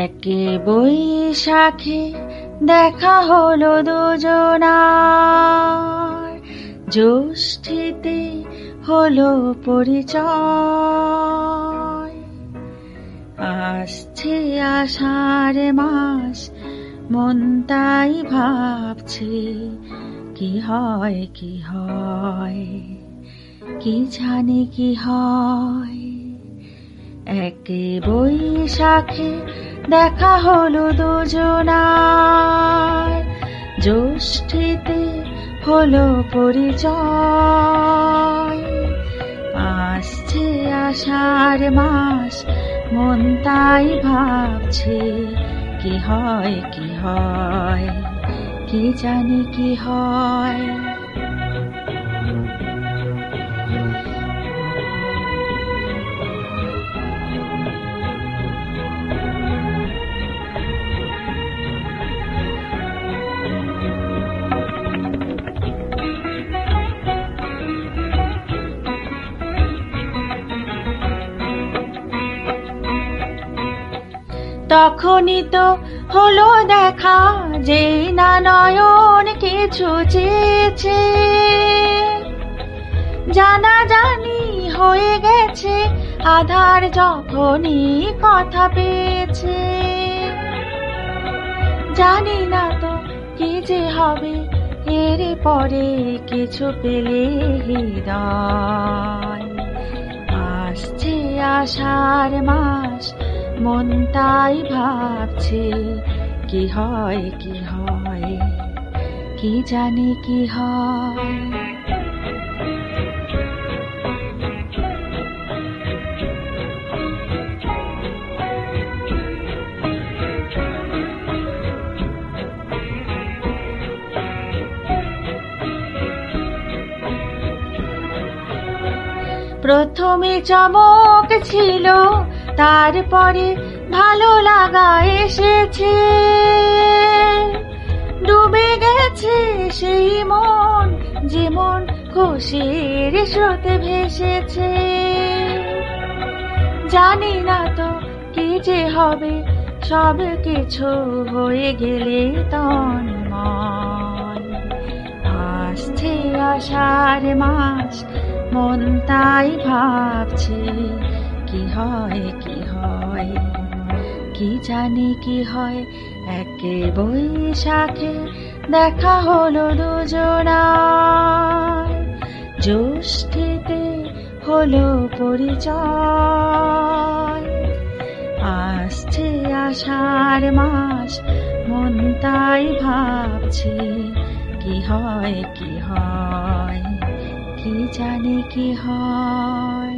একে বৈশাখে দেখা হলো দুজনার, জ্যৈষ্ঠীতে হলো পরিচয়। আসছে আষাঢ় মাস, মন তাই ভাবছে কি হয় কি হয়, কি জানে কি হয়। একে বৈশাখে দেখা হলো দুজনার, জ্যৈষ্ঠীতে হলো পরিচয়। আসছে আষাঢ় মাস, মন তাই ভাবছে কি হয় কি হয়, কি জানি কি হয়। তখনই তো হলো দেখা, যে না নয়ন কিছু চেয়েছে, জানাজানি হয়ে গেছে আধার যখনই কথা পেয়েছে। জানি না তো কি যে হবে এর পরে, কিছু পেলে হৃদয়। আসছে আষাঢ় মাস, মন তাই ভাবছে কি হয় কি হয়, কি জানি কি হয়। প্রথমে চমক ছিল, তারপরে ভালো লাগা এসেছে। ডুবে গেছে সেই মন, যেমন খুশির স্রোতে ভেসেছে। জানি না তো কি যে হবে, সব কিছু হয়ে গেলে তন্ময়। আসছে আষাঢ় মাস, মন তাই ভাবছে কি হয় কি হয়, কি জানি কি হয়। একে বৈশাখে দেখা হলো দুজনার, জ্যৈষ্ঠীতে হলো পরিচয়। আসছে আষাঢ় মাস, মন তাই ভাবছে কি হয় কি হয়, কি জানি কি হয়।